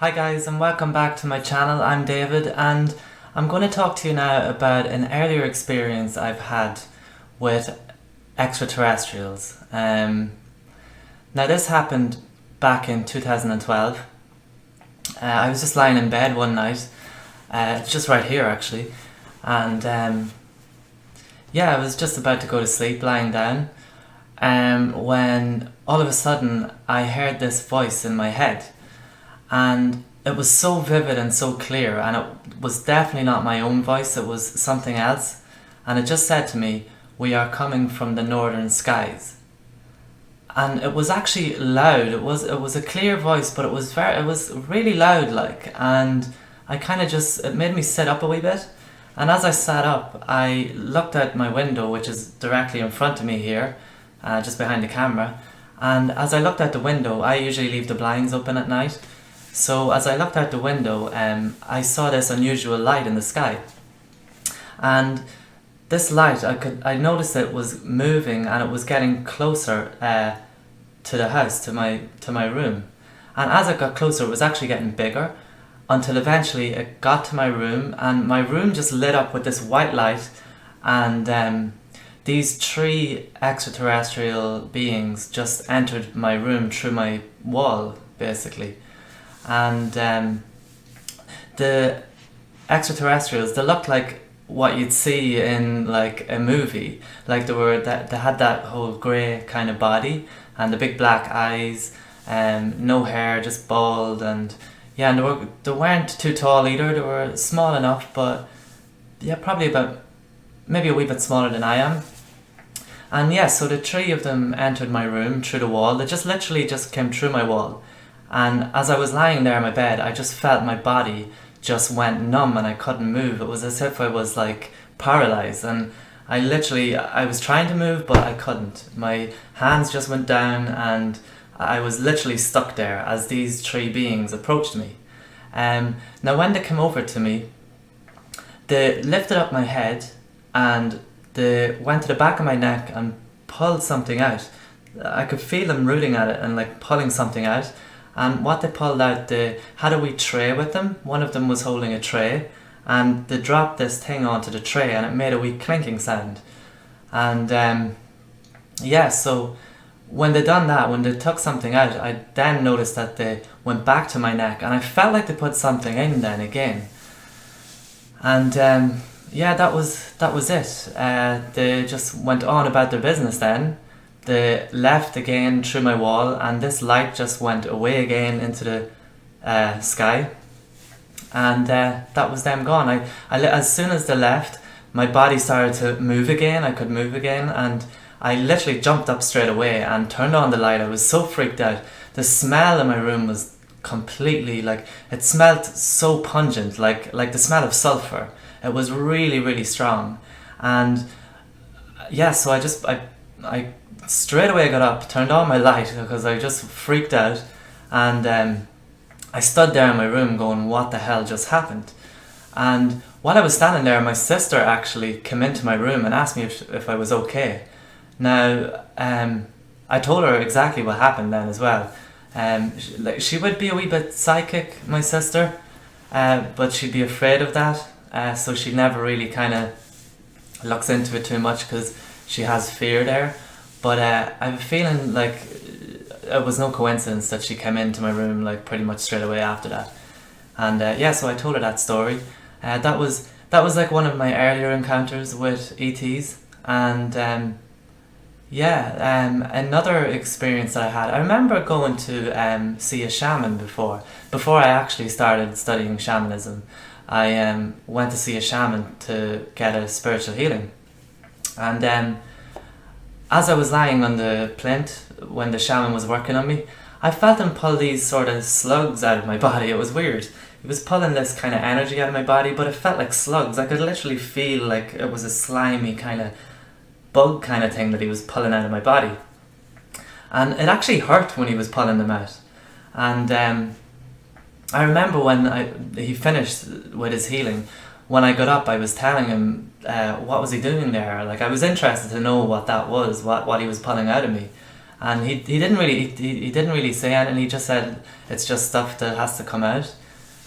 Hi guys, and welcome back to my channel. I'm David, and I'm going to talk to you now about an earlier experience I've had with extraterrestrials. Now this happened back in 2012. I was just lying in bed one night, it's just right here actually, and I was just about to go to sleep lying down, when all of a sudden I heard this voice in my head. And it was so vivid and so clear, and it was definitely not my own voice, it was something else. And it just said to me, "We are coming from the northern skies." And it was actually loud. It was a clear voice, but it was really loud, like. And it made me sit up a wee bit. And as I sat up, I looked out my window, which is directly in front of me here, just behind the camera. And as I looked out the window, I usually leave the blinds open at night. So as I looked out the window, I saw this unusual light in the sky, and this light, I noticed it was moving, and it was getting closer to the house, to my room. And as it got closer, it was actually getting bigger, until eventually it got to my room, and my room just lit up with this white light, and these three extraterrestrial beings just entered my room through my wall, basically. And the extraterrestrials, they looked like what you'd see in like a movie. Like they had that whole grey kind of body and the big black eyes, no hair, just bald, and yeah, and they weren't too tall either. They were small enough, but yeah, probably about maybe a wee bit smaller than I am. And yeah, so the three of them entered my room through the wall. They just literally just came through my wall. And as I was lying there in my bed, I just felt my body just went numb and I couldn't move. It was as if I was like paralyzed, and I was trying to move, but I couldn't. My hands just went down, and I was literally stuck there as these three beings approached me. Now when they came over to me, they lifted up my head and they went to the back of my neck and pulled something out. I could feel them rooting at it and like pulling something out. And what they pulled out, they had a wee tray with them. One of them was holding a tray, and they dropped this thing onto the tray, and it made a wee clinking sound. And so when they done that, when they took something out, I then noticed that they went back to my neck, and I felt like they put something in then again. And that was it. They just went on about their business then. They left again through my wall, and this light just went away again into the sky, and that was them gone. As soon as they left, my body started to move again. I could move again, and I literally jumped up straight away and turned on the light. I was so freaked out. The smell in my room was completely, like, it smelled so pungent, like the smell of sulfur. It was really, really strong. And yeah, so I straight away got up, turned on my light because I just freaked out, and I stood there in my room going, what the hell just happened? And while I was standing there, my sister actually came into my room and asked me if I was okay. Now, I told her exactly what happened then as well. She would be a wee bit psychic, my sister, but she'd be afraid of that, so she never really kind of looks into it too much because she has fear there. But I have a feeling like it was no coincidence that she came into my room like pretty much straight away after that. And so I told her that story. That was like one of my earlier encounters with ETs. And another experience that I had. I remember going to see a shaman before I actually started studying shamanism. I went to see a shaman to get a spiritual healing. And as I was lying on the plinth when the shaman was working on me, I felt him pull these sort of slugs out of my body. It was weird. He was pulling this kind of energy out of my body, but it felt like slugs. I could literally feel like it was a slimy kind of bug kind of thing that he was pulling out of my body. And it actually hurt when he was pulling them out. And I remember when he finished with his healing, when I got up, I was telling him what was he doing there. Like, I was interested to know what that was, what he was pulling out of me. and he didn't really say anything. He just said it's just stuff that has to come out.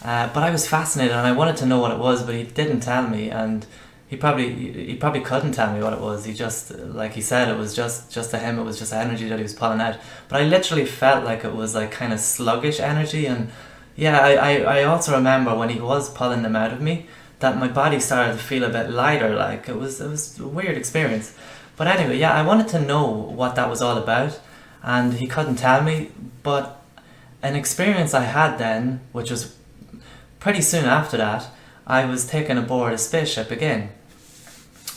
But I was fascinated and I wanted to know what it was, but he didn't tell me, and he probably couldn't tell me what it was. He just, like he said, it was just to him, it was just energy that he was pulling out. But I literally felt like it was like kind of sluggish energy, and yeah, I also remember when he was pulling them out of me, that my body started to feel a bit lighter. Like it was a weird experience. But anyway, yeah, I wanted to know what that was all about, and he couldn't tell me. But an experience I had then, which was pretty soon after that, I was taken aboard a spaceship again,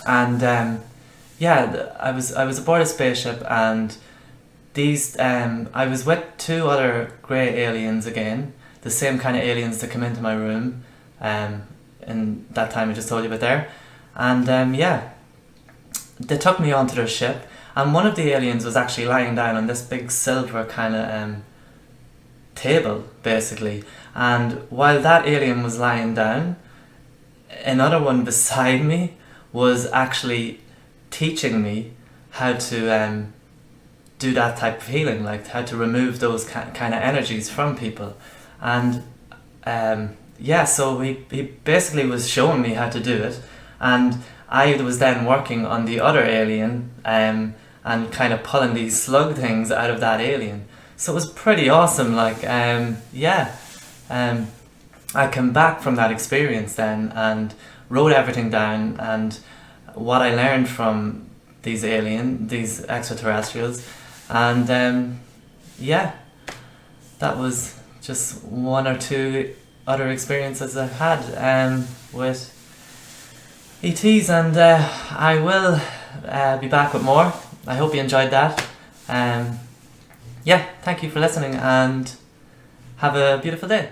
and yeah, I was aboard a spaceship, and these I was with two other grey aliens again, the same kind of aliens that come into my room, in that time I just told you about there, and yeah, they took me onto their ship, and one of the aliens was actually lying down on this big silver kind of table, basically, and while that alien was lying down, another one beside me was actually teaching me how to do that type of healing, like how to remove those kind of energies from people. And yeah, so he basically was showing me how to do it, and I was then working on the other alien and kind of pulling these slug things out of that alien. So it was pretty awesome. Like yeah, I came back from that experience then and wrote everything down, and what I learned from these extraterrestrials, and yeah, that was just one or two other experiences I've had with ETs, and I will be back with more. I hope you enjoyed that. Yeah, thank you for listening, and have a beautiful day.